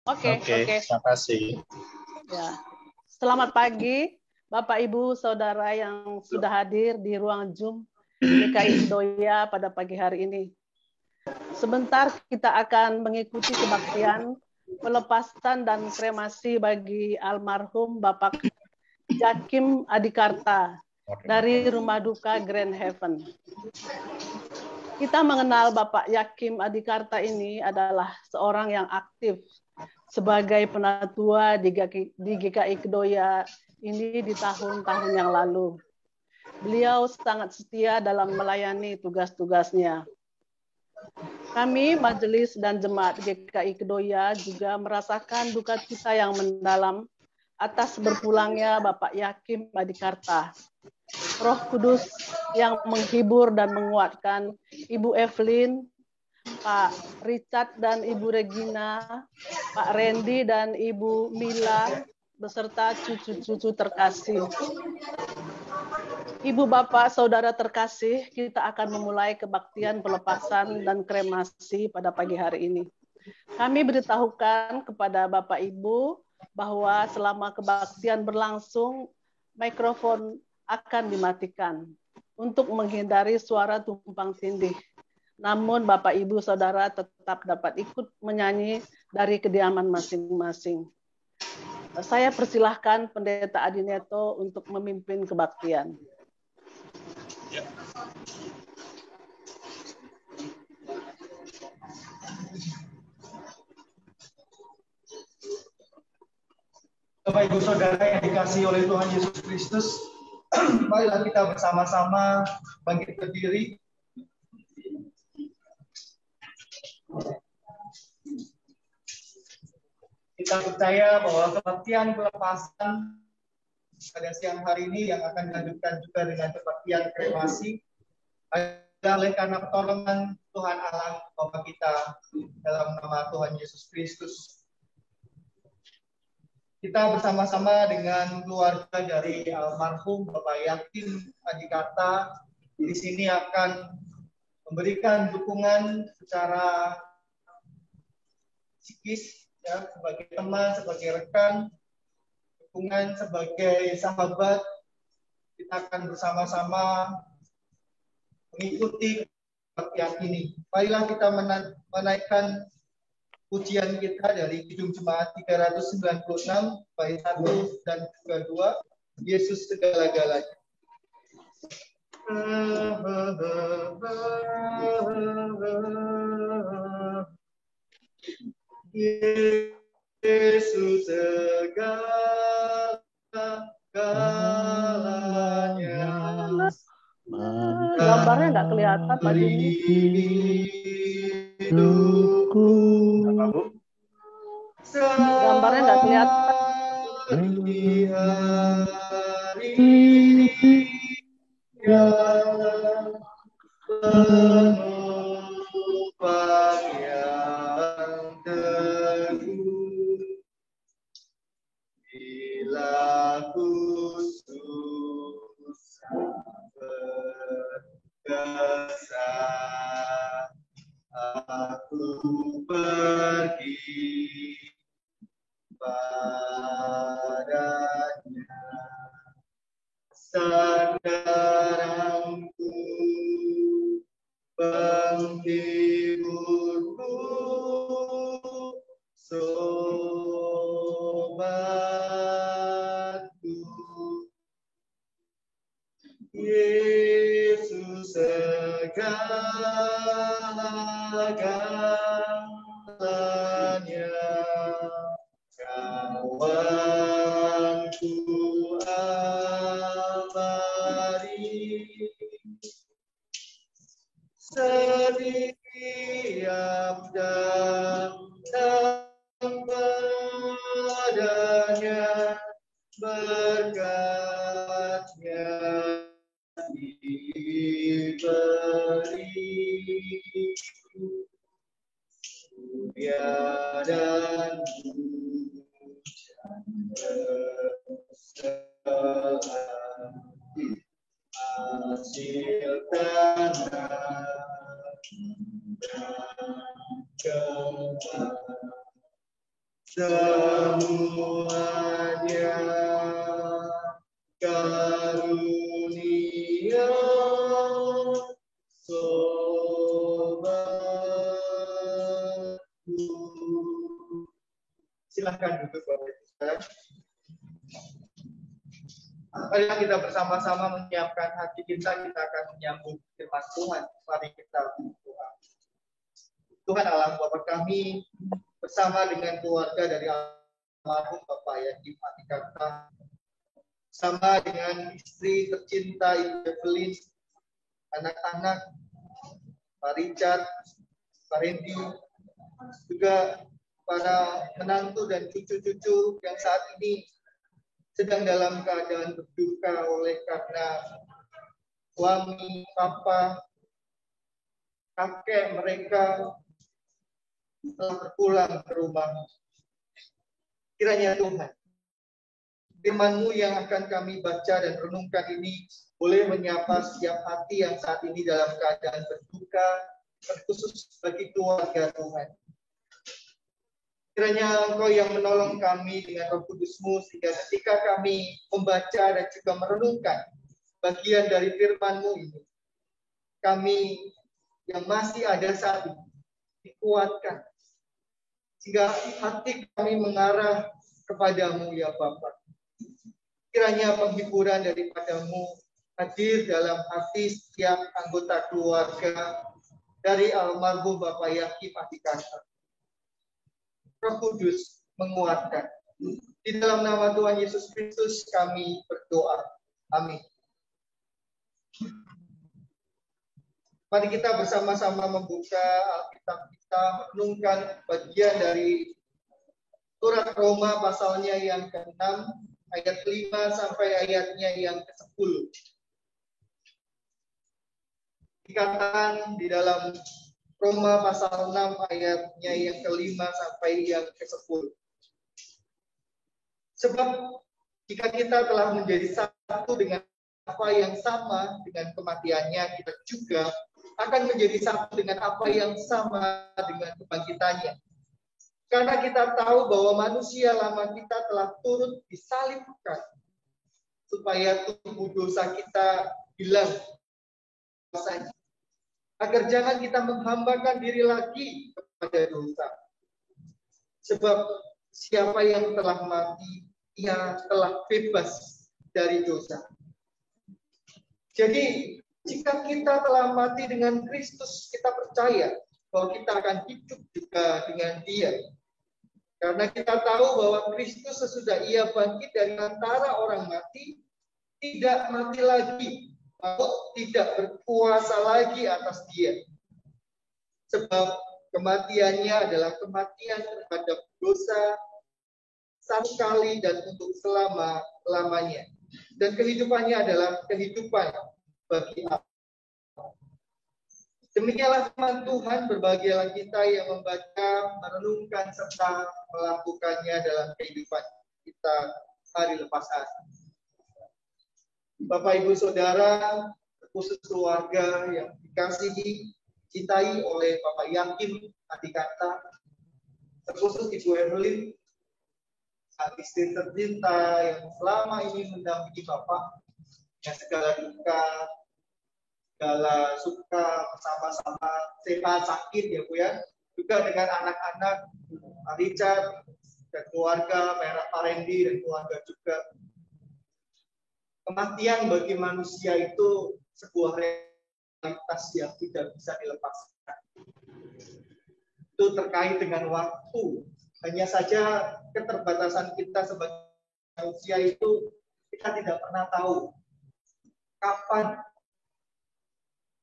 Oke. Terima kasih. Ya. Selamat pagi, Bapak, Ibu, Saudara yang sudah hadir di ruang Zoom GKI Kedoya pada pagi hari ini. Sebentar kita akan mengikuti kebaktian pelepasan dan kremasi bagi almarhum Bapak Yakim Adikarta dari Rumah Duka Grand Heaven. Kita mengenal Bapak Yakim Adikarta ini adalah seorang yang aktif sebagai penatua di GKI Kedoya ini di tahun-tahun yang lalu. Beliau sangat setia dalam melayani tugas-tugasnya. Kami, Majelis dan Jemaat GKI Kedoya juga merasakan duka cita yang mendalam atas berpulangnya Bapak Yakim Adikarta. Roh Kudus yang menghibur dan menguatkan Ibu Evelyn, Pak Richard dan Ibu Regina, Pak Randy dan Ibu Mila, beserta cucu-cucu terkasih. Ibu Bapak Saudara terkasih, kita akan memulai kebaktian pelepasan dan kremasi pada pagi hari ini. Kami beritahukan kepada Bapak Ibu bahwa selama kebaktian berlangsung, mikrofon akan dimatikan untuk menghindari suara tumpang tindih. Namun Bapak Ibu Saudara tetap dapat ikut menyanyi dari kediaman masing-masing. Saya persilahkan Pendeta Adineto untuk memimpin kebaktian. Ya. Bapak Ibu Saudara yang dikasihi oleh Tuhan Yesus Kristus, marilah kita bersama-sama bangkit berdiri. Kita percaya bahwa kebaktian pelepasan pada siang hari ini yang akan dilanjutkan juga dengan kebaktian kremasi adalah oleh karena pertolongan Tuhan Allah Bapa kita dalam nama Tuhan Yesus Kristus. Kita bersama-sama dengan keluarga dari almarhum Bapak Yakim Adikarta di sini akan memberikan dukungan secara psikis, ya, sebagai teman, sebagai rekan, dukungan sebagai sahabat. Kita akan bersama-sama mengikuti kebaktian ini. Marilah kita menaikkan pujian kita dari Kidung Jemaat 396, bait 1 dan juga 2, Yesus segala-galanya. Yesus segala-galanya. Gambarnya nggak kelihatan tadi ini. Gambarnya nggak kelihatan. Aku pergi padanya, sandaranku, penghiburku, sobatku. Yesus segala-galanya, kawanku abadi, setiap datang padanya, berkatnya diberi, surya dan hujan berserah, hasil tanah dan kembang, semuanya karunia sobatku. Silahkan duduk Bapak Ibu Saudara. Mari kita bersama-sama menyiapkan hati kita akan menyambut firman Tuhan. Mari kita berdoa. Tuhan Allah Bapa kami, bersama dengan keluarga dari almarhum Bapak Yakim Atikarta, sama dengan istri tercinta Ibu Evelyn, anak-anak Pak Richard, Pak Randy, juga para menantu dan cucu-cucu yang saat ini sedang dalam keadaan berduka oleh karena suami, papa, kakek mereka telah berpulang ke rumah. Kiranya Tuhan, firman-Mu yang akan kami baca dan renungkan ini boleh menyapa setiap hati yang saat ini dalam keadaan berduka, terkhusus bagi keluarga Tuhan. Kiranya Engkau yang menolong kami dengan Roh Kudus-Mu, sehingga ketika kami membaca dan juga merenungkan bagian dari firman-Mu ini, kami yang masih ada saat ini dikuatkan, sehingga hati kami mengarah kepadamu ya Bapa. Kiranya penghiburan daripada-Mu hadir dalam hati setiap anggota keluarga dari almarhum Bapak Yakim Atikarta. Roh Kudus menguatkan. Di dalam nama Tuhan Yesus Kristus kami berdoa. Amin. Mari kita bersama-sama membuka Alkitab kita, merenungkan bagian dari surat Roma pasalnya yang ke-6, ayat 5 sampai ayatnya yang ke-10. Dikatakan di dalam Roma pasal 6 ayatnya yang ke-5 sampai yang ke-10. Sebab jika kita telah menjadi satu dengan apa yang sama dengan kematiannya, kita juga akan menjadi satu dengan apa yang sama dengan kebangkitannya. Karena kita tahu bahwa manusia lama kita telah turut disalibkan, supaya tubuh dosa kita hilang saja, agar jangan kita menghambakan diri lagi kepada dosa. Sebab siapa yang telah mati, ia telah bebas dari dosa. Jadi, jika kita telah mati dengan Kristus, kita percaya bahwa kita akan hidup juga dengan Dia. Karena kita tahu bahwa Kristus sesudah Ia bangkit dari antara orang mati, tidak mati lagi, maut tidak berkuasa lagi atas Dia. Sebab kematiannya adalah kematian terhadap dosa satu kali dan untuk selama-lamanya. Dan kehidupannya adalah kehidupan bagi Allah. Demikianlah firman Tuhan, berbahagialah kita yang membaca, merenungkan, serta melakukannya dalam kehidupan kita hari lepas hari. Bapak, Ibu, Saudara, khusus keluarga yang dikasihi, cintai oleh Bapak Yakim Atikarta, terkhusus Ibu Evelyn, istri tercinta yang selama ini mendampingi Bapak, yang segala duka, segala suka bersama-sama, sehat sakit ya Bu ya, juga dengan anak-anak Richard dan keluarga, Pak Randy dan keluarga juga. Kematian bagi manusia itu sebuah realitas yang tidak bisa dilepaskan. Itu terkait dengan waktu. Hanya saja keterbatasan kita sebagai manusia itu kita tidak pernah tahu kapan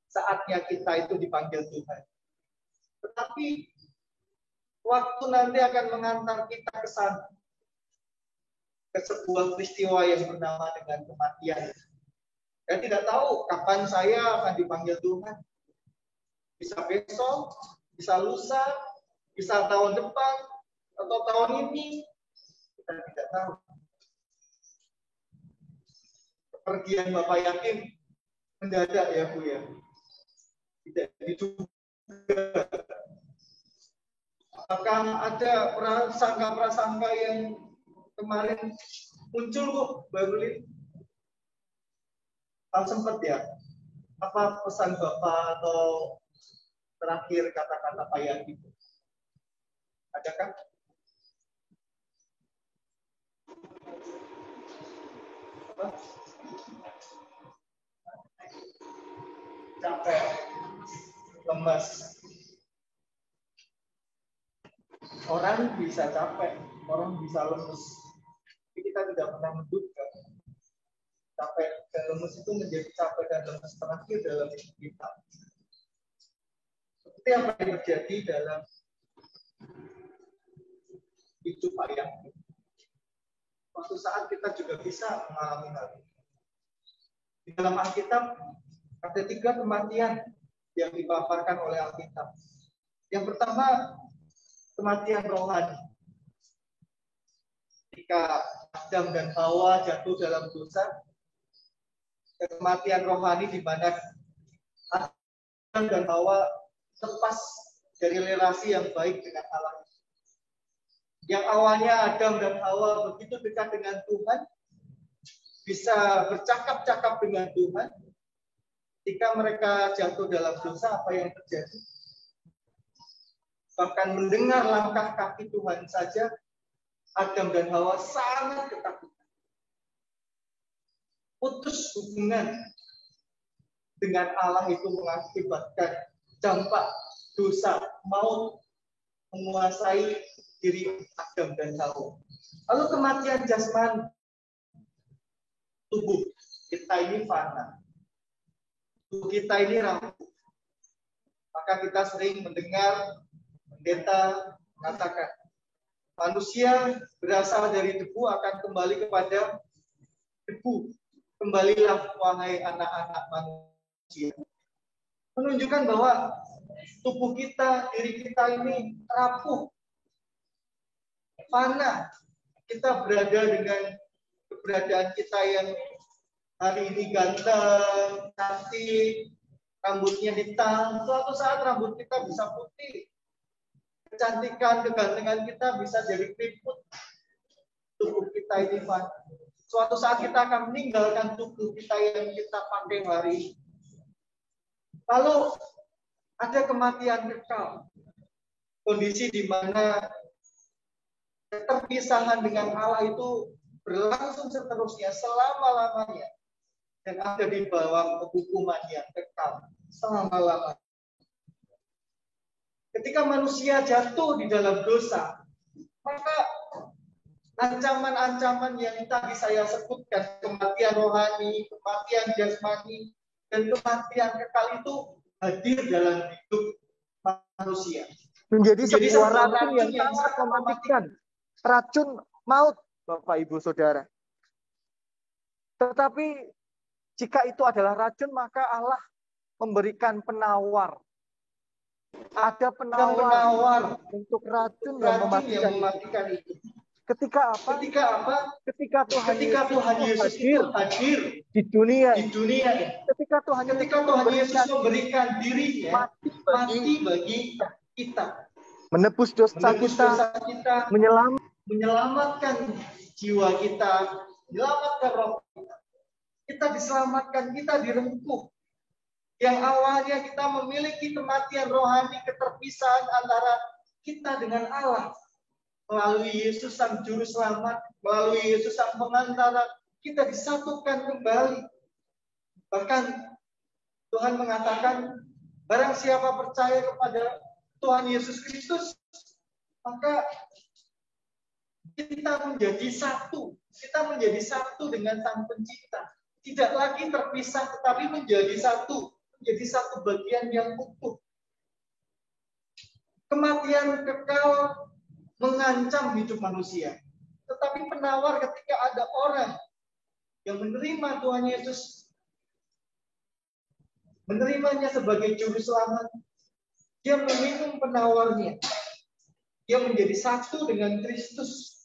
saatnya kita itu dipanggil Tuhan. Tetapi waktu nanti akan mengantar kita ke sana, ke sebuah peristiwa yang bernama dengan kematian. Saya tidak tahu kapan saya akan dipanggil Tuhan. Bisa besok, bisa lusa, bisa tahun depan, atau tahun ini. Kita tidak tahu. Kepergian Bapak Yakim mendadak ya Bu ya. Tidak diduga. Apakah ada prasangka-prasangka yang kemarin muncul kok, Mbak Lulin? Sempat ya? Apa pesan Bapak atau terakhir kata-kata Pak Yadi? Adakah? Apa? Capek, lemas. Orang bisa capek, orang bisa lemes. Tapi kita tidak pernah menduga capek dan lemes itu menjadi capek dan lemes terakhir dalam hidup kita. Seperti apa yang terjadi dalam hidup Pak Yadi. Suatu saat kita juga bisa mengalami hal ini. Di dalam Alkitab ada 3 kematian yang dipaparkan oleh Alkitab. Yang pertama, kematian rohani. Ketika Adam dan Hawa jatuh dalam dosa, kematian rohani di mana Adam dan Hawa lepas dari relasi yang baik dengan Allah. Yang awalnya Adam dan Hawa begitu dekat dengan Tuhan, bisa bercakap-cakap dengan Tuhan, ketika mereka jatuh dalam dosa, apa yang terjadi? Bahkan mendengar langkah kaki Tuhan saja, Adam dan Hawa sangat ketakutan. Putus hubungan dengan Allah itu mengakibatkan dampak dosa, maut menguasai diri Adam dan Hawa. Lalu kematian jasmani, tubuh kita ini fana, tubuh kita ini rapuh. Maka kita sering mendengar pendeta mengatakan, manusia berasal dari debu akan kembali kepada debu. Kembalilah wahai anak-anak manusia. Menunjukkan bahwa tubuh kita, diri kita ini rapuh, fana. Kita berada dengan keberadaan kita yang hari ini ganteng, cantik, rambutnya hitam. Suatu saat rambut kita bisa putih. Kecantikan, kegantengan kita bisa jadi keriput. Tubuh kita ini fana. Suatu saat kita akan meninggalkan tubuh kita yang kita pakai hari ini. Lalu ada kematian kekal. Kondisi di mana keterpisahan dengan Allah itu berlangsung seterusnya selama-lamanya. Dan ada di bawah hukuman yang kekal selama-lamanya. Ketika manusia jatuh di dalam dosa, maka ancaman-ancaman yang tadi saya sebutkan, kematian rohani, kematian jasmani, dan kematian kekal itu hadir dalam hidup manusia. Menjadi sebuah racun yang sangat mematikan. Racun maut, Bapak Ibu Saudara. Tetapi jika itu adalah racun, maka Allah memberikan penawar. Ada penawar untuk racun yang mematikan itu. Ketika apa? Ketika Tuhan Yesus itu hadir di dunia. Ketika Tuhan Yesus memberikan dirinya mati bagi kita. Menebus dosa kita, menyelamatkan jiwa kita, menyelamatkan roh kita. Kita diselamatkan, kita direngkuh. Yang awalnya kita memiliki kematian rohani, keterpisahan antara kita dengan Allah. Melalui Yesus Sang Juru Selamat, melalui Yesus Sang Pengantara, kita disatukan kembali. Bahkan Tuhan mengatakan, barang siapa percaya kepada Tuhan Yesus Kristus, maka kita menjadi satu. Kita menjadi satu dengan Sang Pencipta. Tidak lagi terpisah, tetapi menjadi satu. Menjadi satu bagian yang utuh. Kematian kekal mengancam hidup manusia. Tetapi penawar ketika ada orang yang menerima Tuhan Yesus, menerimanya sebagai juru selamat, dia meminum penawarnya. Dia menjadi satu dengan Kristus.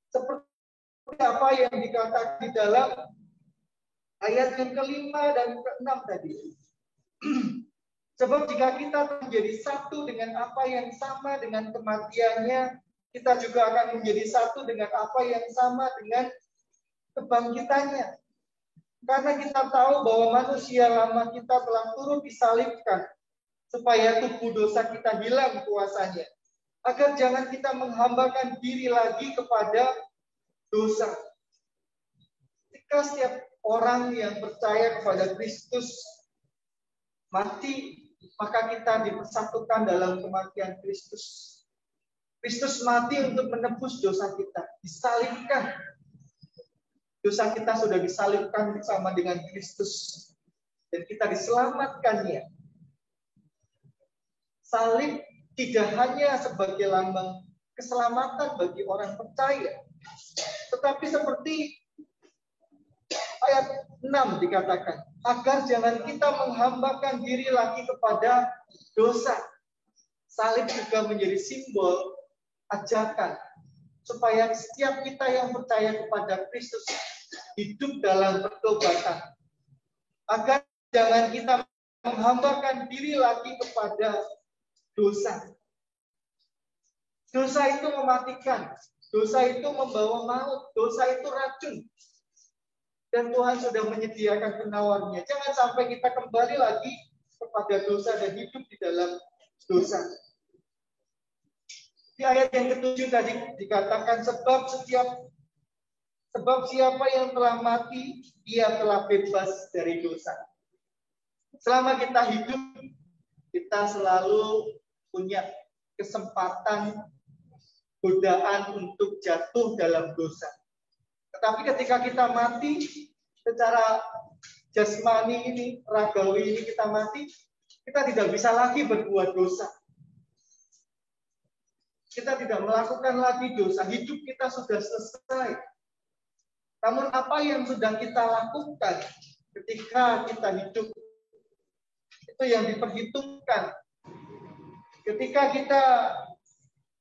Seperti apa yang dikatakan di dalam ayat yang ke-5 dan ke-6 tadi. Sebab jika kita menjadi satu dengan apa yang sama dengan kematiannya, kita juga akan menjadi satu dengan apa yang sama dengan kebangkitannya. Karena kita tahu bahwa manusia lama kita telah turut disalibkan, supaya tubuh dosa kita hilang kuasanya. Agar jangan kita menghambakan diri lagi kepada dosa. Jika setiap orang yang percaya kepada Kristus mati, maka kita dipersatukan dalam kematian Kristus. Kristus mati untuk menebus dosa kita, disalibkan. Dosa kita sudah disalibkan bersama dengan Kristus, dan kita diselamatkannya. Salib tidak hanya sebagai lambang keselamatan bagi orang percaya, tetapi seperti ayat 6 dikatakan, agar jangan kita menghambakan diri lagi kepada dosa. Salib juga menjadi simbol ajakan supaya setiap kita yang percaya kepada Kristus hidup dalam pertobatan. Agar jangan kita menghambakan diri lagi kepada dosa. Dosa itu mematikan. Dosa itu membawa maut. Dosa itu racun. Dan Tuhan sudah menyediakan penawarnya. Jangan sampai kita kembali lagi kepada dosa dan hidup di dalam dosa. Di ayat yang ke-7 tadi dikatakan, sebab siapa yang telah mati, dia telah bebas dari dosa. Selama kita hidup, kita selalu punya kesempatan, godaan untuk jatuh dalam dosa. Tetapi ketika kita mati, secara jasmani ini, ragawi ini kita mati, kita tidak bisa lagi berbuat dosa. Kita tidak melakukan lagi dosa. Hidup kita sudah selesai. Namun apa yang sudah kita lakukan ketika kita hidup, itu yang diperhitungkan. Ketika kita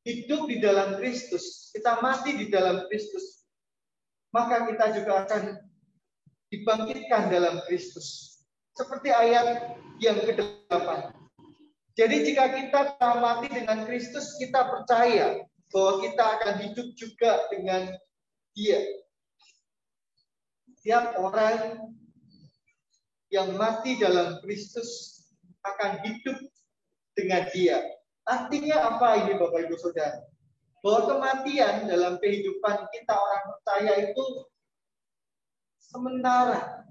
hidup di dalam Kristus, kita mati di dalam Kristus, maka kita juga akan dibangkitkan dalam Kristus. Seperti ayat yang ke-8. Jadi jika kita telah mati dengan Kristus, kita percaya bahwa kita akan hidup juga dengan Dia. Setiap orang yang mati dalam Kristus akan hidup dengan Dia. Artinya apa ini Bapak Ibu Saudara? Bahwa kematian dalam kehidupan kita orang percaya itu sementara,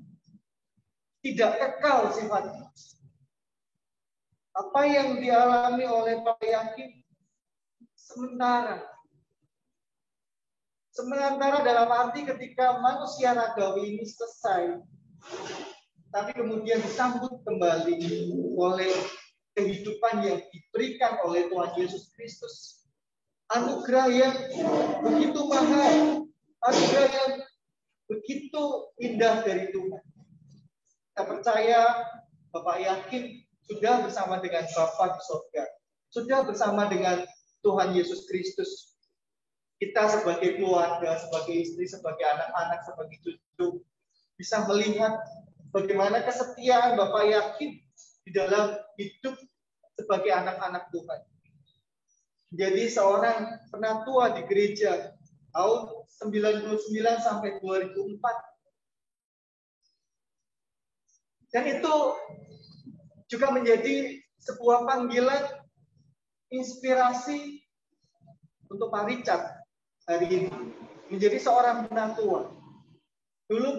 tidak kekal sifatnya. Apa yang dialami oleh Pak Yakin sementara. Sementara dalam arti ketika manusia ragawi ini selesai, tapi kemudian disambut kembali oleh kehidupan yang diberikan oleh Tuhan Yesus Kristus. Anugerah yang begitu mahal, anugerah yang begitu indah dari Tuhan. Kita percaya Bapak Yakin sudah bersama dengan Bapa di surga, sudah bersama dengan Tuhan Yesus Kristus. Kita sebagai keluarga, sebagai istri, sebagai anak-anak, sebagai cucu, bisa melihat bagaimana kesetiaan Bapak Yakin di dalam hidup sebagai anak-anak Tuhan. Jadi seorang penatua di gereja tahun 99 sampai 2004. Dan itu juga menjadi sebuah panggilan inspirasi untuk Pak Richard hari ini. Menjadi seorang penatua. Dulu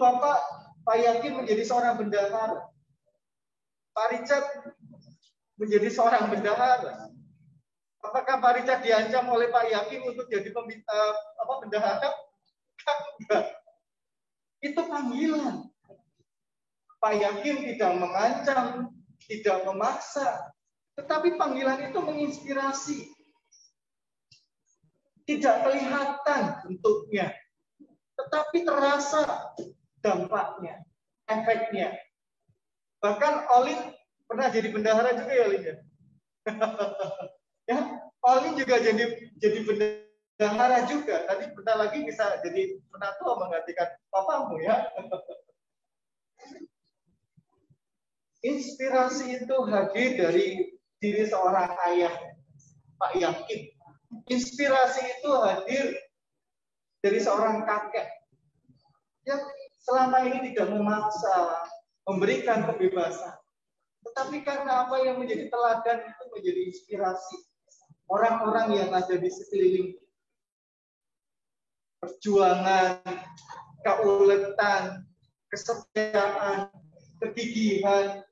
Pak Yakin menjadi seorang bendahara. Pak Richard menjadi seorang bendahara. Apakah Pak Richard diancam oleh Pak Yakin untuk jadi bendahara? Enggak. Itu panggilan. Pak Yakin tidak mengancam, tidak memaksa, tetapi panggilan itu menginspirasi. Tidak kelihatan bentuknya, tetapi terasa dampaknya, efeknya. Bahkan Olin pernah jadi bendahara juga ya, Olin ya? Ya, Olin juga jadi bendahara juga. Tadi bentar lagi bisa jadi penatua menggantikan papamu ya. Inspirasi itu hadir dari diri seorang ayah, Pak Yakin. Inspirasi itu hadir dari seorang kakek yang selama ini tidak memaksa, memberikan kebebasan. Tetapi karena apa yang menjadi teladan itu menjadi inspirasi. Orang-orang yang ada di sekeliling. Perjuangan, keuletan, kesetiaan, kegigihan,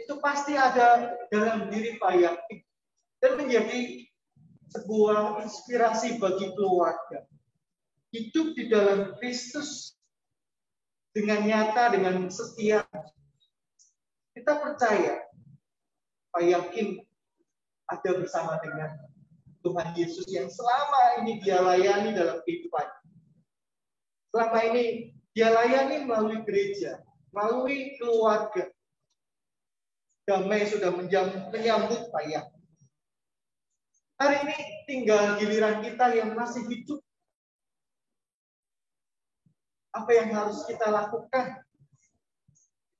itu pasti ada dalam diri Pak Yakin. Dan menjadi sebuah inspirasi bagi keluarga. Hidup di dalam Kristus dengan nyata, dengan setia. Kita percaya, Pak Yakin ada bersama dengan Tuhan Yesus yang selama ini dia layani dalam kehidupan. Selama ini dia layani melalui gereja, melalui keluarga. Damai sudah menyambut Pak Yakin. Hari ini tinggal giliran kita yang masih hidup. Apa yang harus kita lakukan?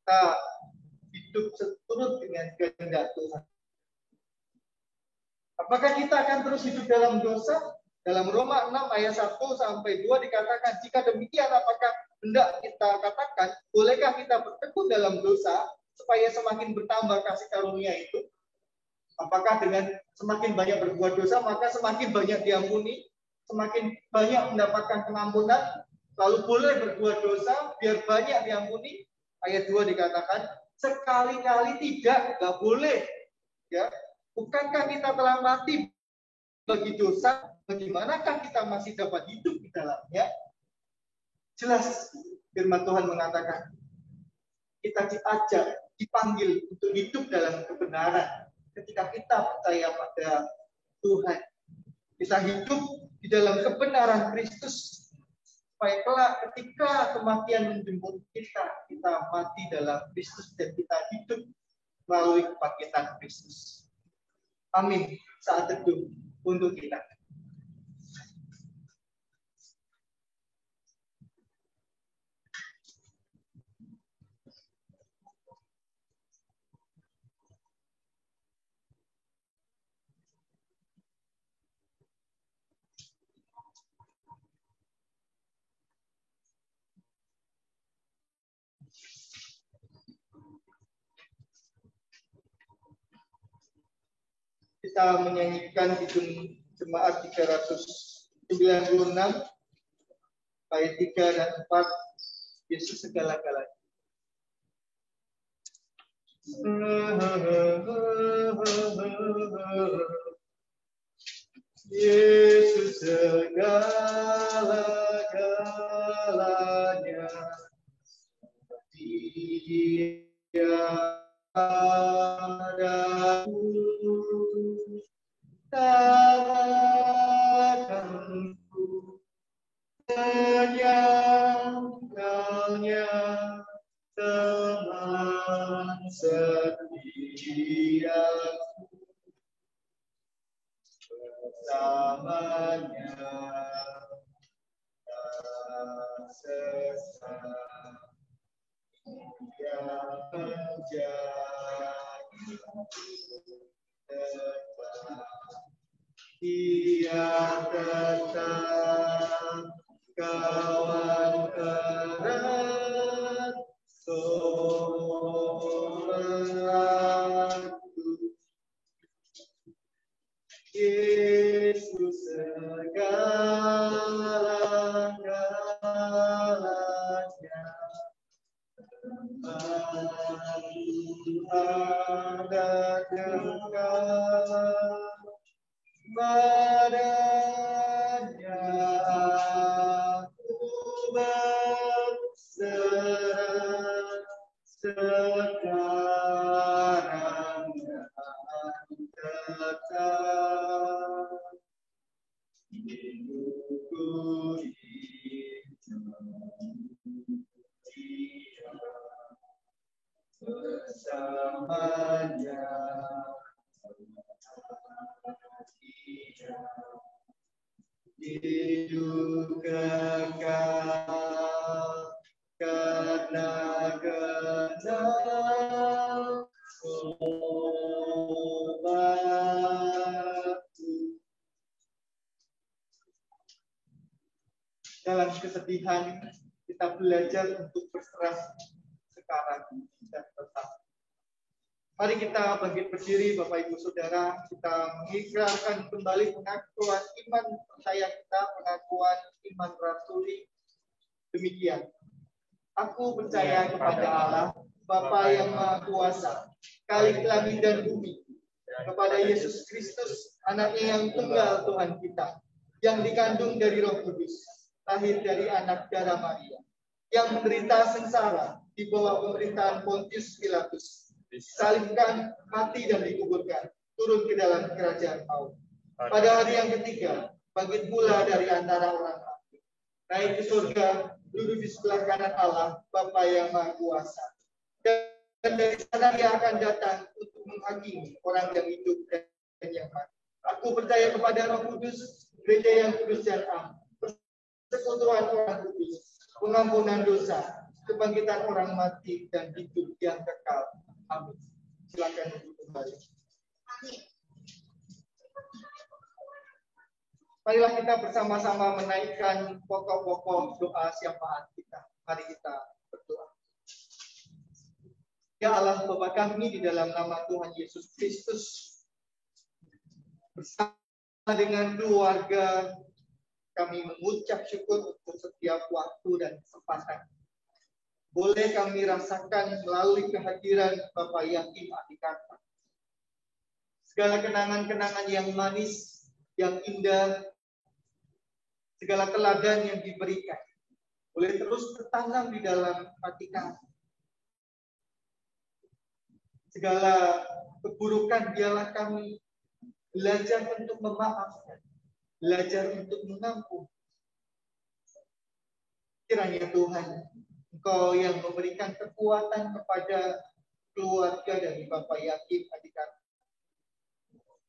Kita hidup seturut dengan kehendak Tuhan. Apakah kita akan terus hidup dalam dosa? Dalam Roma 6 ayat 1 sampai 2 dikatakan, jika demikian apakah hendak kita katakan, bolehkah kita bertekun dalam dosa supaya semakin bertambah kasih karunia itu? Apakah dengan semakin banyak berbuat dosa, maka semakin banyak diampuni, semakin banyak mendapatkan pengampunan, lalu boleh berbuat dosa, biar banyak diampuni? Ayat 2 dikatakan, sekali-kali tidak, nggak boleh. Ya, bukankah kita telah mati bagi dosa? Bagaimanakah kita masih dapat hidup di dalamnya? Jelas firman Tuhan mengatakan, kita diajak, dipanggil untuk hidup dalam kebenaran. Ketika kita percaya pada Tuhan, kita hidup di dalam kebenaran Kristus. Supaya kelak ketika kematian menjemput kita, kita mati dalam Kristus dan kita hidup melalui kebangkitan Kristus. Amin. Saat teduh untuk kita. Kita menyanyikan Kidung Jemaat 396 ayat 3 dan 4, Yesus segala-galanya. Yesus segala-galanya, Dia padaku, takkanku menyangkalnya, teman setiaku bersamanya tak sesat. Dia menjadi tetap, dia tetap kawan erat solatku. Yesus segala-galanya, ada dekat padanya, aku berserah sekarang dan tetap. Hidupku Dia bersamanya, Dia hidup kekal karena kebenaran dalam kesedihan, kita belajar untuk berserah sekarang dan tetap. Mari kita bangkit berdiri, Bapak Ibu Saudara, kita mengikrarkan kembali pengakuan iman percaya kita, pengakuan iman rasuli. Demikian. Aku percaya kepada Allah, Bapa yang Maha Kuasa, Khalik langit dan bumi, kepada Yesus Kristus, Anaknya yang tunggal Tuhan kita, yang dikandung dari Roh Kudus, lahir dari anak darah Maria, yang menderita sengsara di bawah pemerintahan Pontius Pilatus, disalibkan, mati dan dikuburkan, turun ke dalam kerajaan maut. Pada hari yang ketiga, bangkit pula dari antara orang mati, naik ke surga, duduk di sebelah kanan Allah, Bapa yang Maha Kuasa. Dan dari sana Dia akan datang untuk menghakimi orang yang hidup dan yang mati. Aku percaya kepada Roh Kudus, gereja yang kudus dan am, persekutuan orang kudus, pengampunan dosa, kebangkitan orang mati dan hidup yang kekal. Amin. Silakan duduk kembali. Marilah kita bersama-sama menaikkan pokok-pokok doa syafaat kita. Mari kita berdoa. Ya Allah, Bapa kami, di dalam nama Tuhan Yesus Kristus, bersama dengan keluarga, kami mengucap syukur untuk setiap waktu dan kesempatan. Boleh kami rasakan melalui kehadiran Bapak Yakim Adikata. Segala kenangan-kenangan yang manis, yang indah, segala teladan yang diberikan, boleh terus tertanam di dalam hati kami. Segala keburukan biarlah kami belajar untuk memaafkan, belajar untuk mengampuni. Kiranya Tuhan, Engkau yang memberikan kekuatan kepada keluarga dari Bapak Yakim Adikata.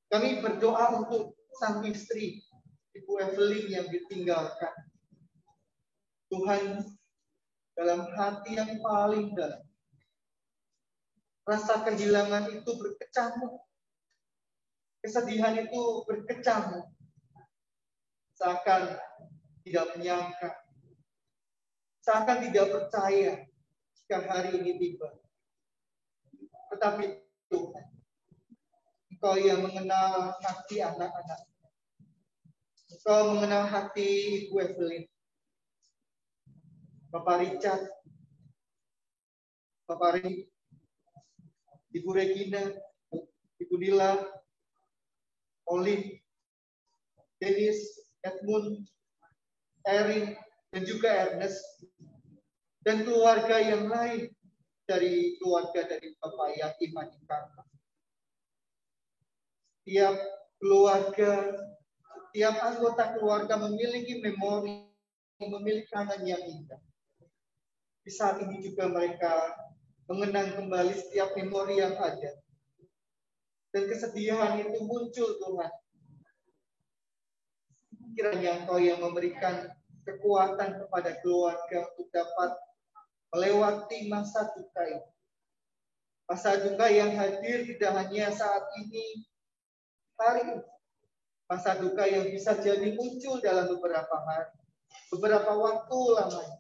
Kami berdoa untuk sang istri, Ibu Evelyn yang ditinggalkan. Tuhan, dalam hati yang paling dalam, rasa kehilangan itu berkecamuk. Kesedihan itu berkecamuk. Seakan tidak menyangka. Seakan tidak percaya jika hari ini tiba. Tetapi Tuhan, Engkau yang mengenal hati anak-anak. Engkau mengenal hati Ibu Evelyn, Bapak Richard, Bapak Ri, Ibu Regina, Ibu Nila, Olin, Dennis, Edmund, Erin, dan juga Ernest, dan keluarga yang lain dari keluarga dari Bapak Yakim Adikata. Setiap keluarga, setiap anggota keluarga memiliki memori, memiliki kangen yang indah. Di saat ini juga mereka mengenang kembali setiap memori yang ada. Dan kesedihan itu muncul, Tuhan. Kiranya Engkau yang memberikan kekuatan kepada keluarga untuk dapat melewati masa duka ini. Masa duka yang hadir tidak hanya saat ini, hari ini. Masa duka yang bisa jadi muncul dalam beberapa hari, beberapa waktu lamanya.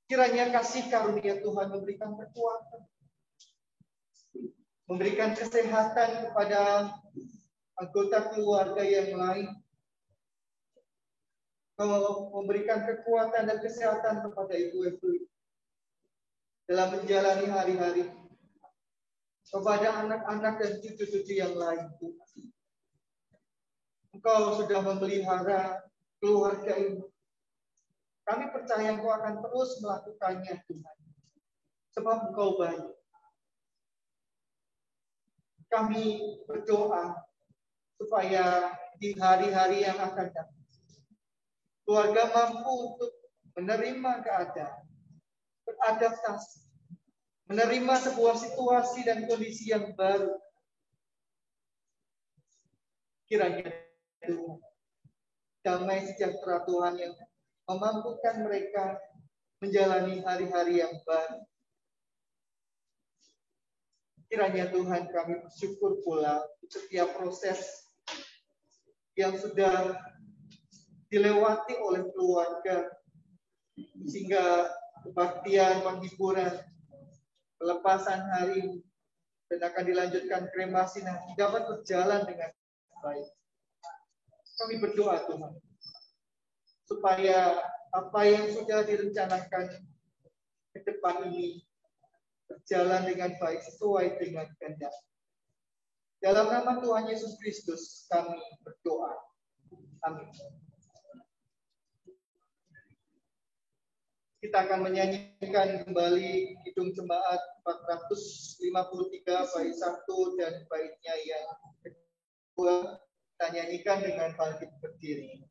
Kiranya kasih karunia Tuhan memberikan kekuatan, memberikan kesehatan kepada anggota keluarga yang lain, memberikan kekuatan dan kesehatan kepada Ibu Evelyn dalam menjalani hari-hari, kepada anak-anak dan cucu-cucu yang lain. Engkau sudah memelihara keluarga ini. Kami percaya Engkau akan terus melakukannya, Tuhan. Sebab Engkau baik. Kami berdoa supaya di hari-hari yang akan datang, keluarga mampu untuk menerima keadaan, beradaptasi, menerima sebuah situasi dan kondisi yang baru. Kiranya Tuhan, damai sejahtera Tuhan yang memampukan mereka menjalani hari-hari yang baru. Kiranya Tuhan, kami bersyukur pula setiap proses yang sudah dilewati oleh keluarga, sehingga kebaktian, penghiburan, pelepasan hari ini, dan akan dilanjutkan kremasi nanti dapat berjalan dengan baik. Kami berdoa Tuhan, supaya apa yang sudah direncanakan ke depan ini berjalan dengan baik sesuai dengan kehendak. Dalam nama Tuhan Yesus Kristus kami berdoa. Amin. Kita akan menyanyikan kembali Kidung Jemaat 453 bait 1 dan baitnya yang kedua. Kita nyanyikan dengan bangkit berdiri.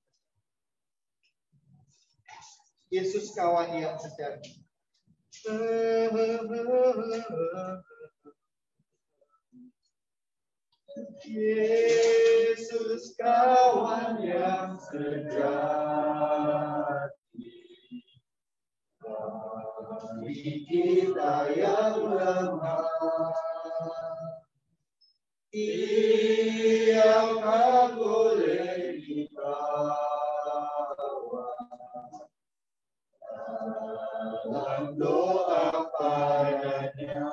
Yesus kawan yang sejati. Yesus kawan yang sejati, bagi kita yang lemah, Dia boleh dibawa dalam doa padanya.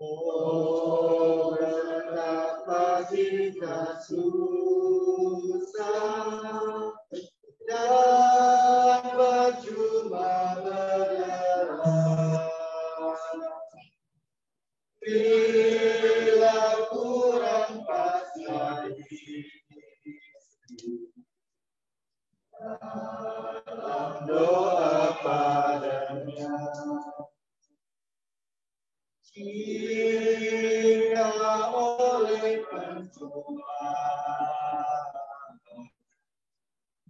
Oh, betapa kita susah dan percuma berharap bila kurang pasrah dalam doa padanya. Jika oleh pencobaan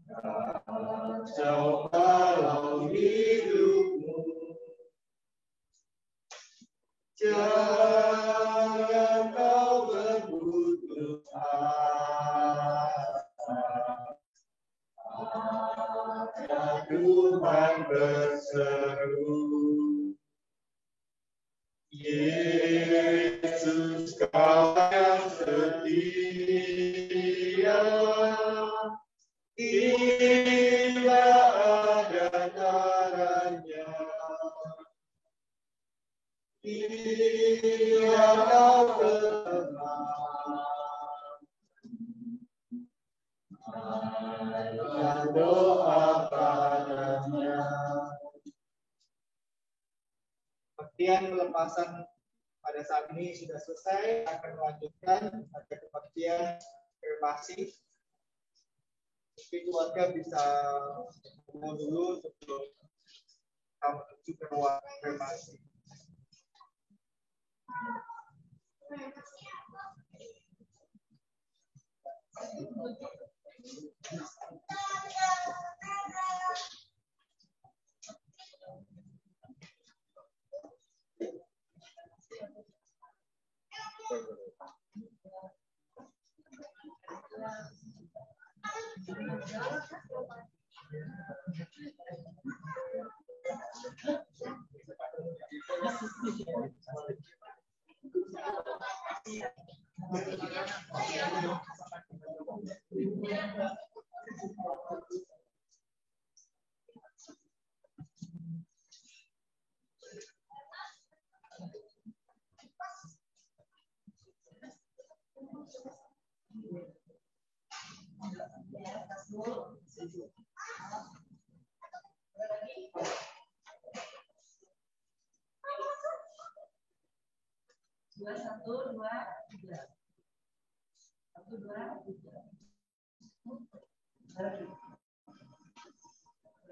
kacau balau hidupmu, jangan kau berputus asa. Tuhan berseru, Yesus kau yang setia, tidak ada taranya, tidak kau telah doa padanya. Kebaktian pelepasan pada saat ini sudah selesai, akan melanjutkan pada kebaktian kremasi. Jadi keluarga bisa ngomong dulu sebelum kita menuju ke ruang kremasi.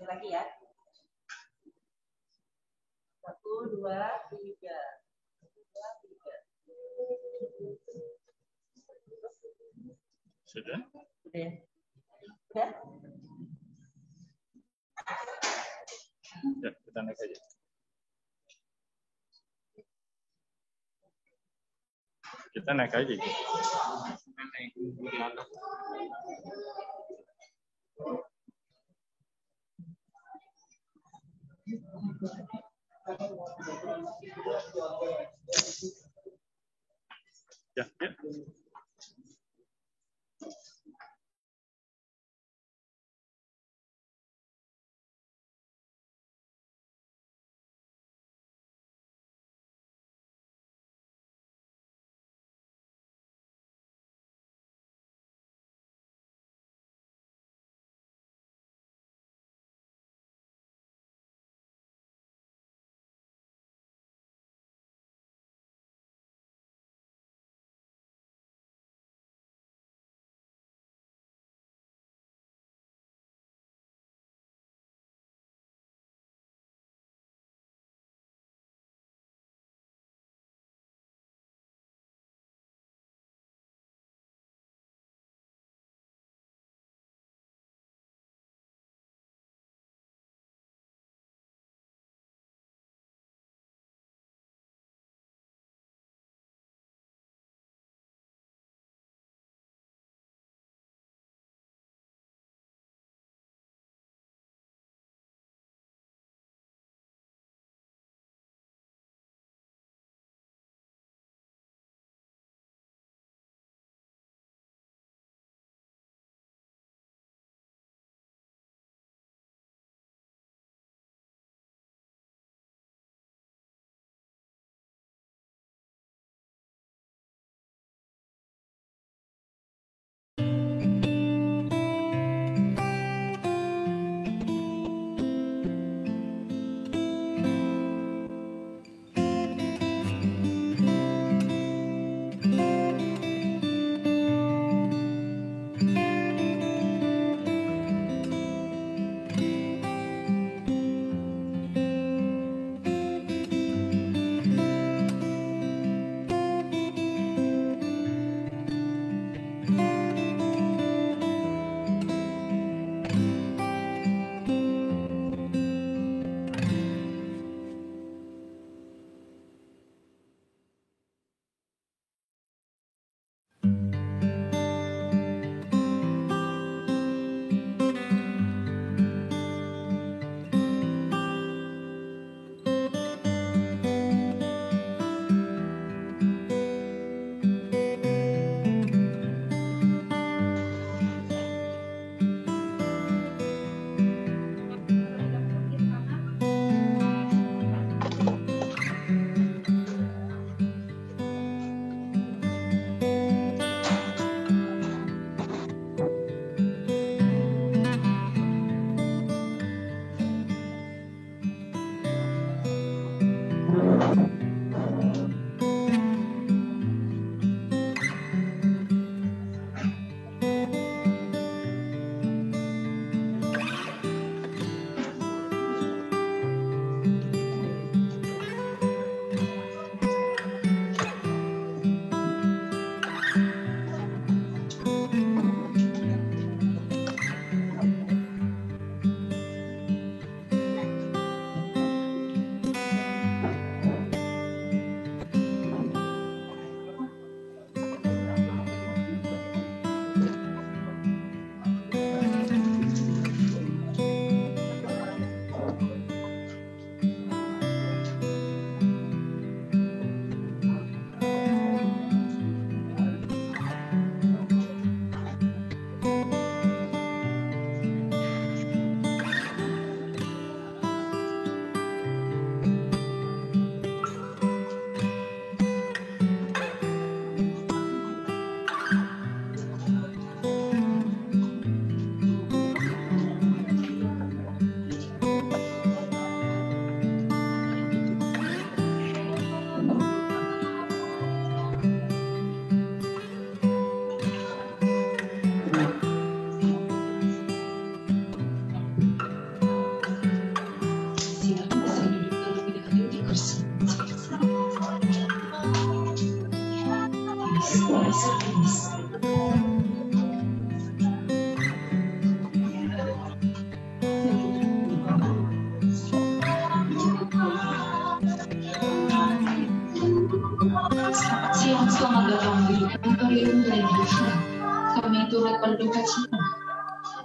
Lagi ya. 1, 2, 3. 1, 2, 3. Sudah? Sudah. Sudah? Ya, kita naik aja. Kita naik aja. Ya, ya.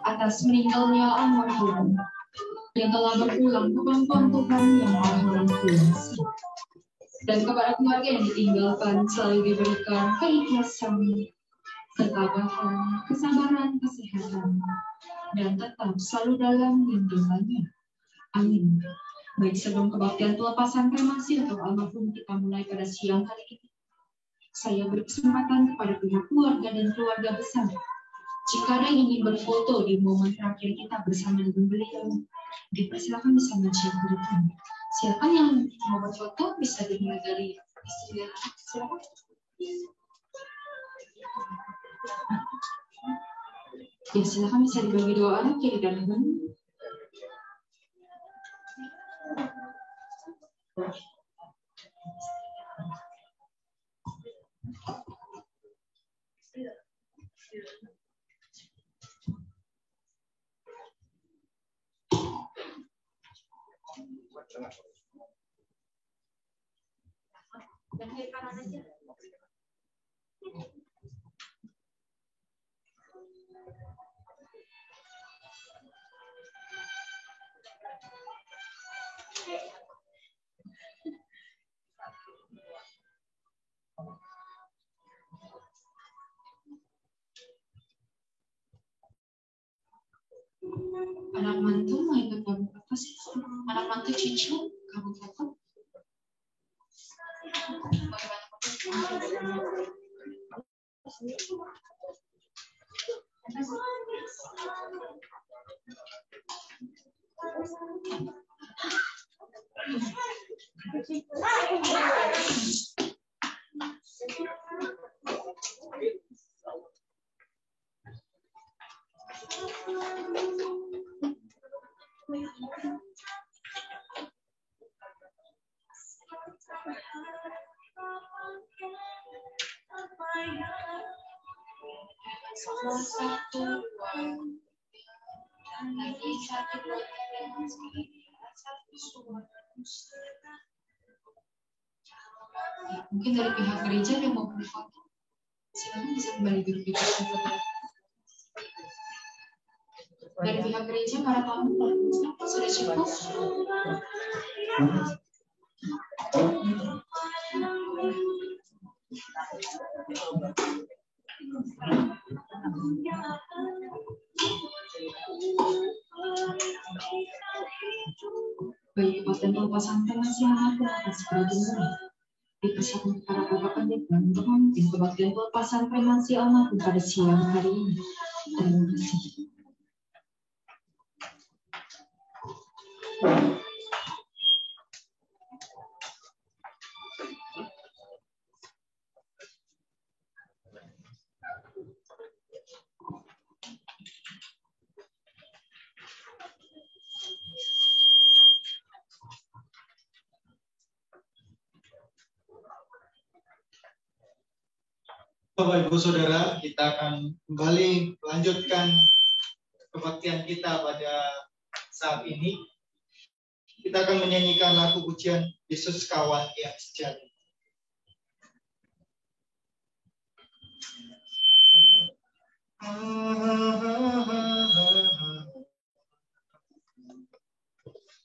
atas meninggalnya almarhum yang telah berulang ke pangkuan Tuhan yang Maha Kuasa. Dan kepada keluarga yang ditinggalkan selalu diberikan keikhlasan, ketabahan, kesabaran, kesehatan, dan tetap selalu dalam lindungannya. Amin. Baik, sebelum kebaktian pelepasan kremasi untuk almarhum kita mulai pada siang hari ini, saya berkesempatan kepada pihak keluarga dan keluarga besar, jika ada yang ingin berfoto di momen terakhir kita bersama dengan beliau, dipersilakan bisa mencet berikan. Siapa yang mau berfoto bisa dimulai dari istri dan anak. Silakan. Ya, silakan bisa dibagi dua arah, kiri dan kanan. Dan kiri kanan aja. Anak mantu mau ikut kamu apa sih? Anak mantu Cici, kamu foto? Mungkin dari pihak gereja yang mau berfoto, silakan bisa kembali duduk di kursi foto. Dari pihak gereja para tamu sudah cukup. Baik, kebaktian pelepasan kremasi almarhum atas beragama dipersilakan para bapak pendeta untuk memimpin kebaktian pelepasan kremasi almarhum pada siang hari ini. Terima kasih. Bapak Ibu Saudara, kita akan kembali melanjutkan kebaktian kita pada saat ini. Kita akan menyanyikan lagu pujian Yesus Kawan yang Sejati.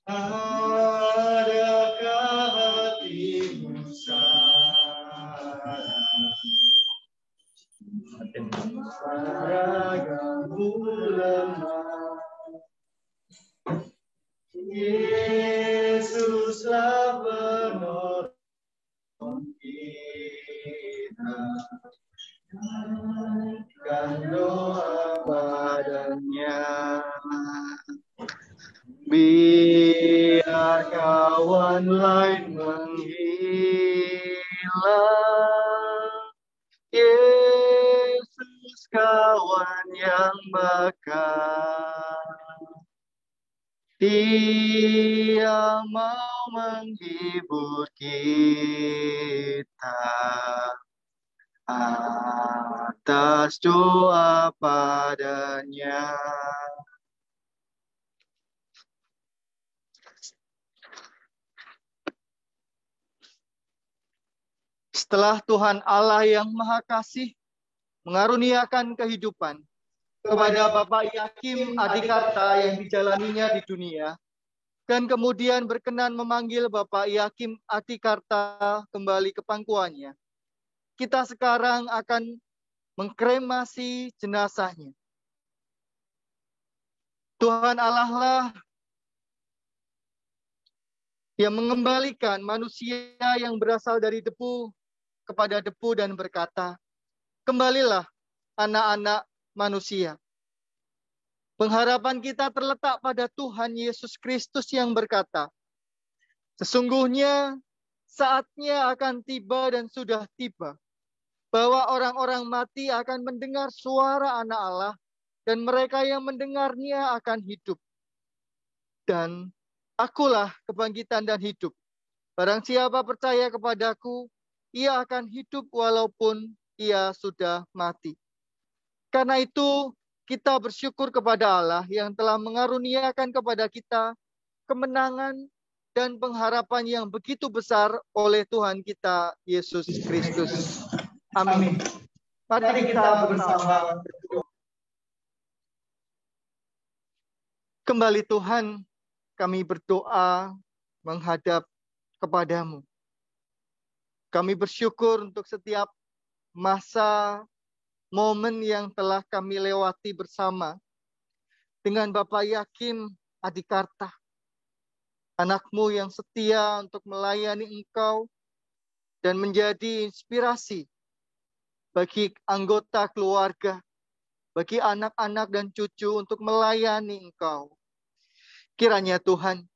Adakah hatimu sadar ragamu lemah, Yesuslah penolong kita, dan doa padanya. Biar kawan lain menghilang, Yesus kawan yang bakal. Dia mau menghibur kita atas doa padanya. Setelah Tuhan Allah yang Maha Kasih mengaruniakan kehidupan, kepada Bapak Yakim Adikarta yang dijalaninya di dunia, dan kemudian berkenan memanggil Bapak Yakim Adikarta kembali ke pangkuannya. Kita sekarang akan mengkremasi jenazahnya. Tuhan Allah lah yang mengembalikan manusia yang berasal dari debu kepada debu dan berkata, "Kembalilah anak-anak manusia." Pengharapan kita terletak pada Tuhan Yesus Kristus yang berkata, "Sesungguhnya saatnya akan tiba dan sudah tiba, bahwa orang-orang mati akan mendengar suara Anak Allah, dan mereka yang mendengarnya akan hidup. Dan akulah kebangkitan dan hidup. Barang siapa percaya kepadaku, ia akan hidup walaupun ia sudah mati." Karena itu, kita bersyukur kepada Allah yang telah mengaruniakan kepada kita kemenangan dan pengharapan yang begitu besar oleh Tuhan kita, Yesus Kristus. Amin. Mari kita bersama berdoa. Kembali Tuhan, kami berdoa menghadap kepadamu. Kami bersyukur untuk setiap masa, momen yang telah kami lewati bersama dengan Bapak Yakim Adikarta, anakmu yang setia untuk melayani Engkau dan menjadi inspirasi bagi anggota keluarga, bagi anak-anak dan cucu untuk melayani Engkau. Kiranya Tuhan,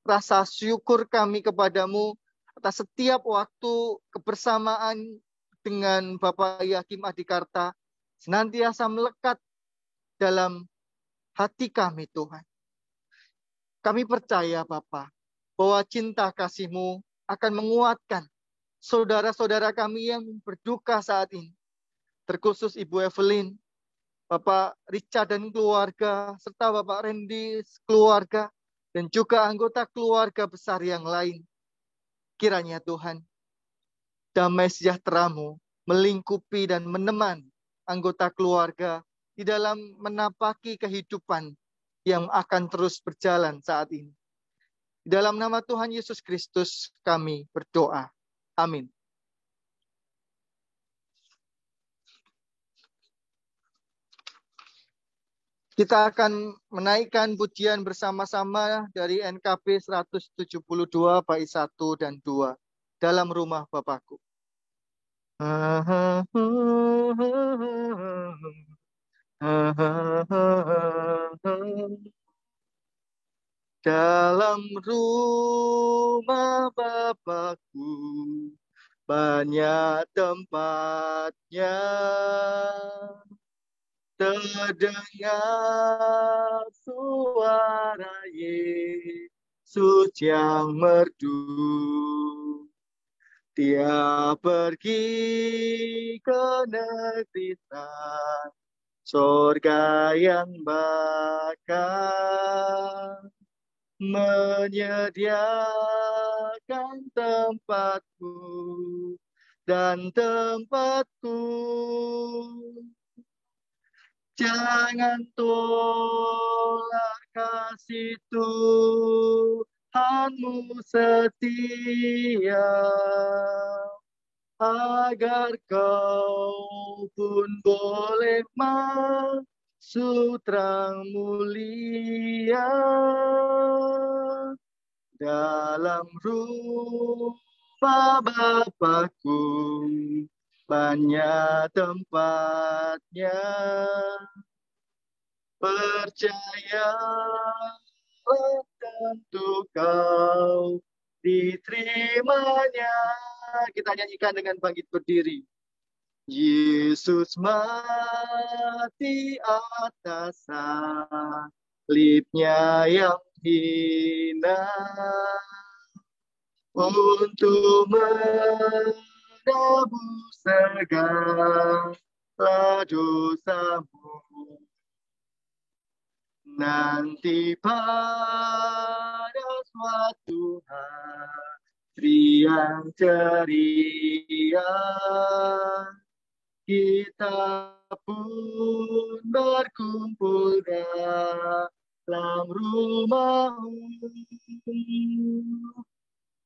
rasa syukur kami kepadamu atas setiap waktu kebersamaan dengan Bapak Yakim Adikarta senantiasa melekat dalam hati kami, Tuhan. Kami percaya, Bapa, bahwa cinta kasih-Mu akan menguatkan saudara-saudara kami yang berduka saat ini. Terkhusus Ibu Evelyn, Bapak Richard dan keluarga, serta Bapak Randy keluarga, dan juga anggota keluarga besar yang lain. Kiranya Tuhan, damai sejahtera-Mu melingkupi dan menemani anggota keluarga di dalam menapaki kehidupan yang akan terus berjalan saat ini. Di dalam nama Tuhan Yesus Kristus kami berdoa. Amin. Kita akan menaikkan pujian bersama-sama dari NKB 172 bait 1 dan 2 dalam rumah Bapakku. Dalam rumah Bapakku banyak tempatnya, terdengar suara Yesus yang merdu. Dia pergi ke negeri surga yang bakal menyediakan tempatku dan tempatku. Jangan tolak kasih Tuhanmu setia, agar kau pun boleh masuk terang mulia. Dalam rumah Bapakku banyak tempatnya. Percaya tentu kau diterimanya. Kita nyanyikan dengan bangkit berdiri. Yesus mati atas salibnya yang hina untuk menebus segala dosamu. Nanti pada suatu hari yang ceria, kita pun berkumpul dalam rumahmu,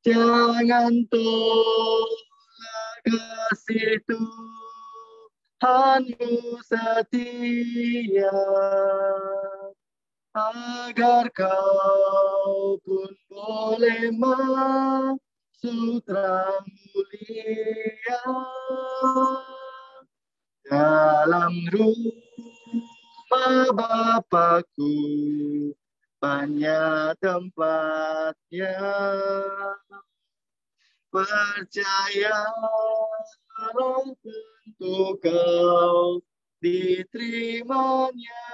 jangan tolak kasih Tuhanmu setia, agar kau pun boleh masuk terang mulia dalam rumah Bapakku. Banyak tempatnya, percayalah tentu kau diterimanya.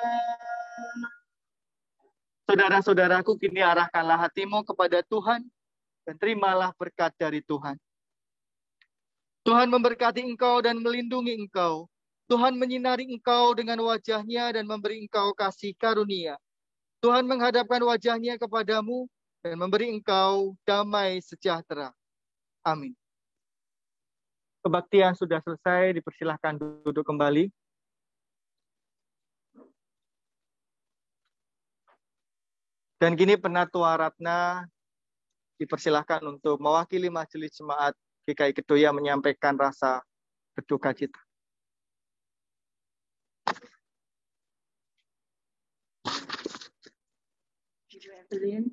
Saudara-saudaraku, kini arahkanlah hatimu kepada Tuhan dan terimalah berkat dari Tuhan. Tuhan memberkati engkau dan melindungi engkau. Tuhan menyinari engkau dengan wajah-Nya dan memberi engkau kasih karunia. Tuhan menghadapkan wajah-Nya kepadamu dan memberi engkau damai sejahtera. Amin. Kebaktian sudah selesai, dipersilahkan duduk kembali. Dan kini Penatua Ratna dipersilahkan untuk mewakili Majelis Jemaat GKI Kedoya menyampaikan rasa berduka cita. Ibu Evelyn,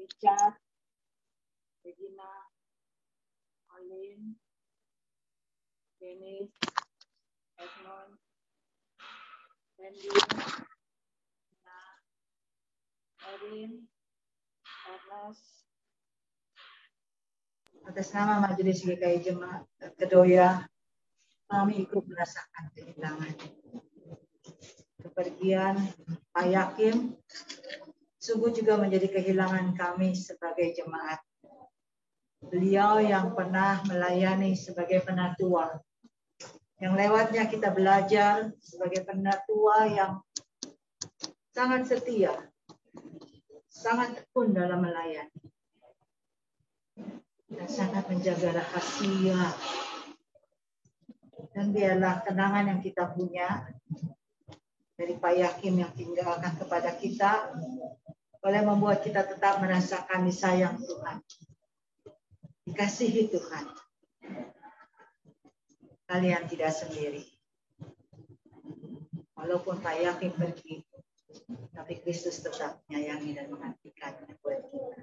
Richard, Regina, Olin, Dennis, Edmond, Randy, Erin, Ernest. Atas nama Majelis GKI Jemaat Kedoya, kami ikut merasakan kehilangan. Kepergian Pak Yakim sungguh juga menjadi kehilangan kami sebagai jemaat. Beliau yang pernah melayani sebagai penatua, yang lewatnya kita belajar sebagai penatua yang sangat setia, sangat tekun dalam melayani, dan sangat menjaga rahasia. Dan biarlah kenangan yang kita punya dari Pak Yakim yang tinggalkan kepada kita boleh membuat kita tetap merasakan disayang Tuhan, dikasihi Tuhan. Kalian tidak sendiri. Walaupun Pak Yakim pergi, tapi Kristus tetap menyayangi dan mengasihinya buat kita.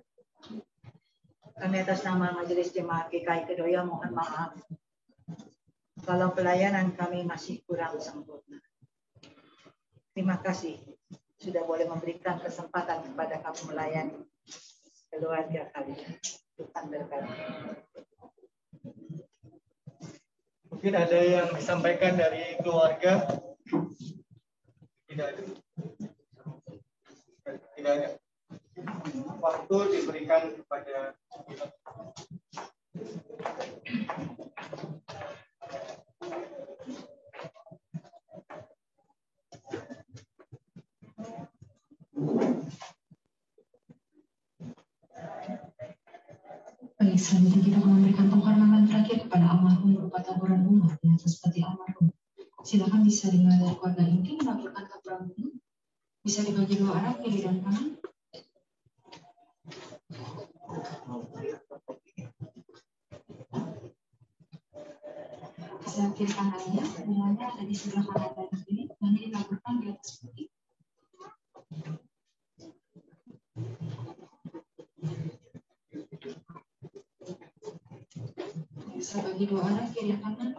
Kami atas nama Majelis Jemaat GKI Kedoya mohon maaf kalau pelayanan kami masih kurang sempurna. Terima kasih sudah boleh memberikan kesempatan kepada kami melayani keluarga kalian. Tuhan berkati. Mungkin ada yang disampaikan dari keluarga? Tidak ada. Tidak ada. Waktu diberikan kepada Baik, selanjutnya kita akan memberikan penghormatan terakhir kepada almarhum berupa taburan bunga di atas peti almarhum. Silakan bisa dimulai dari keluarga inti menaburkan taburan bunga. Bisa dibagi dua arah, kiri dan kanan. Bisa kiri kanannya, bunganya ada di sebelah kanan dan kiri, nanti ditaburkan di atas peti. Bisa bagi dua arah, kiri kanan.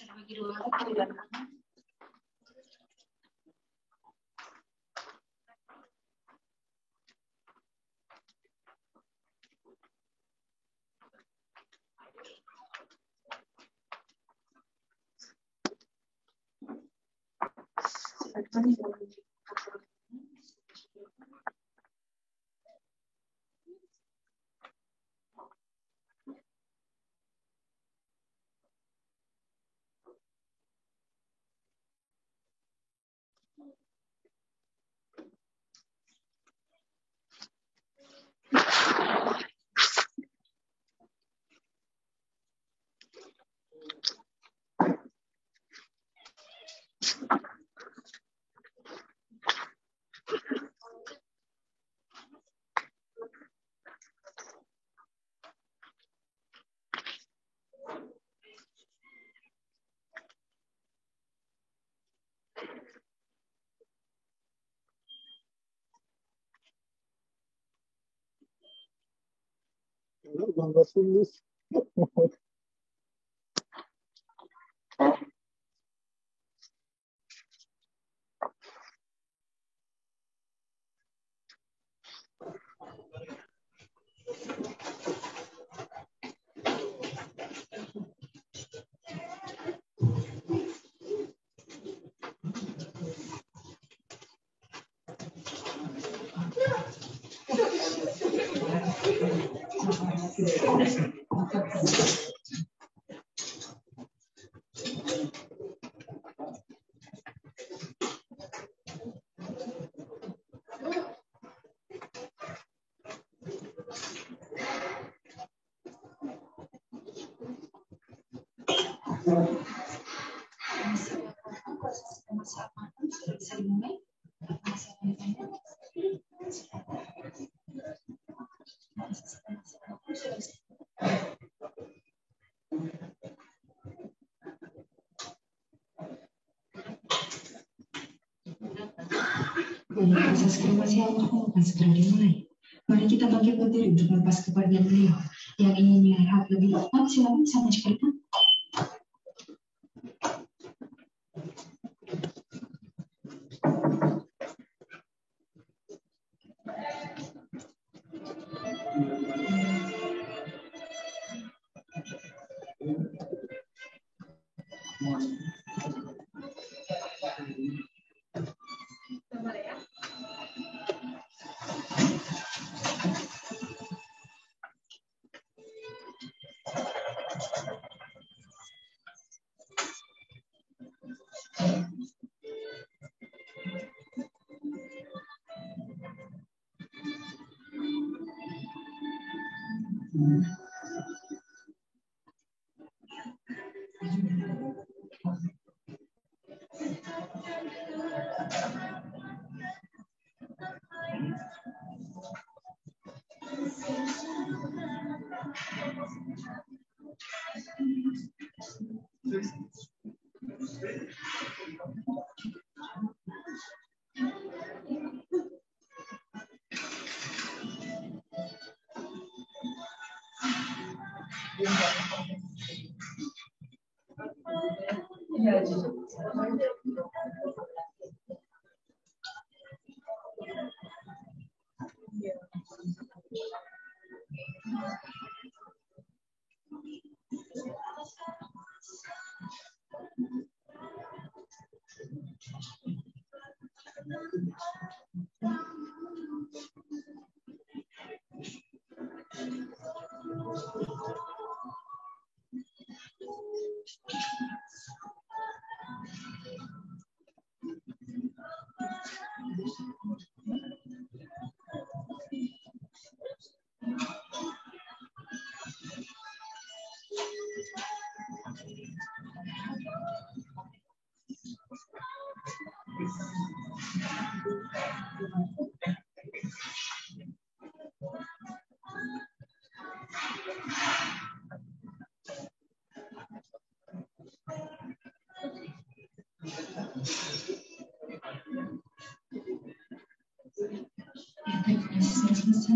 bisa dibagi dua, kiri dan kanan. Bangga sulis. Bisa dimulai. Proses kremasi almarhum akan segera dimulai. Mari kita bangkit berdiri untuk melepas kepergian beliau. Yang ingin melihat lebih lengkap, silakan sama cerita.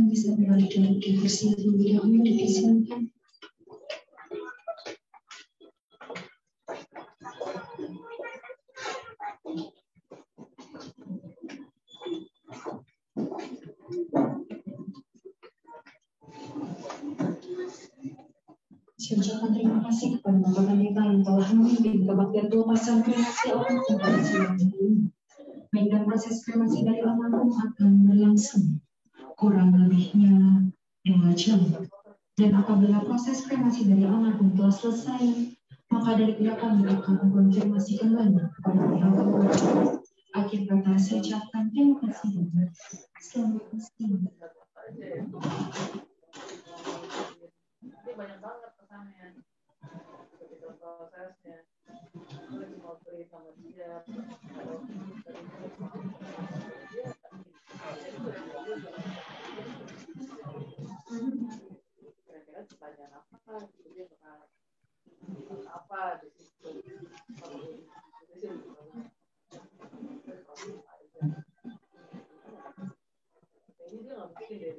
Bisa kembali ke kursi terlebih dahulu, dipersilakan. Saya ucapkan terima kasih kepada Bapak Pendeta yang telah memimpin kebaktian pelepasan kremasi almarhum pada siang hari ini. Medan proses kremasi dari almarhum akan berlangsung kurang lebihnya 2 jam. Dan apabila proses kremasi dari almarhum telah selesai, maka dari pihak kami akan mengkonfirmasi kembali kepada pihak keluarga. Akhir kata saya ucapkan terima kasih. Selamat siang. Ini banyak banget pesannya ketika prosesnya. Gue cuma beri sama dia kalau kira-kira pertanyaan apa gitu dia bakal apa di situ ini dia nggak mungkin deh.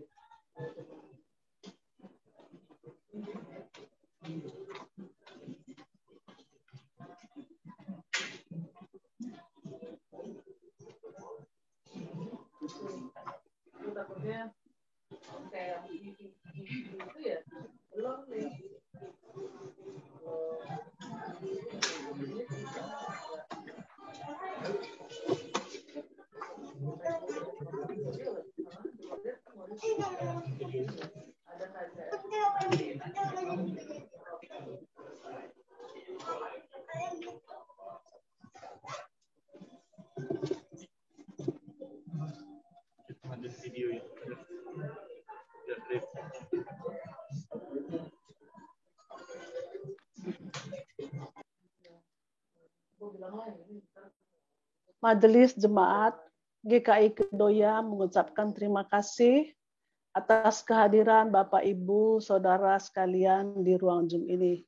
Aku takutnya kayak itu ya belum nih. Ada saja. Lanjut video ya. Majelis Jemaat GKI Kedoya mengucapkan terima kasih atas kehadiran Bapak Ibu Saudara sekalian di ruang Zoom ini.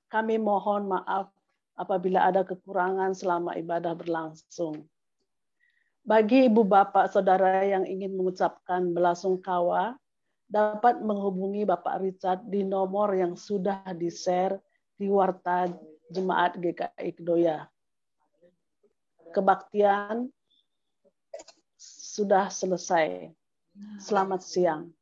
Kami mohon maaf apabila ada kekurangan selama ibadah berlangsung. Bagi Ibu Bapak Saudara yang ingin mengucapkan belasungkawa, dapat menghubungi Bapak Richard di nomor yang sudah di-share di Warta Jemaat GKI Kedoya. Kebaktian sudah selesai. Selamat siang.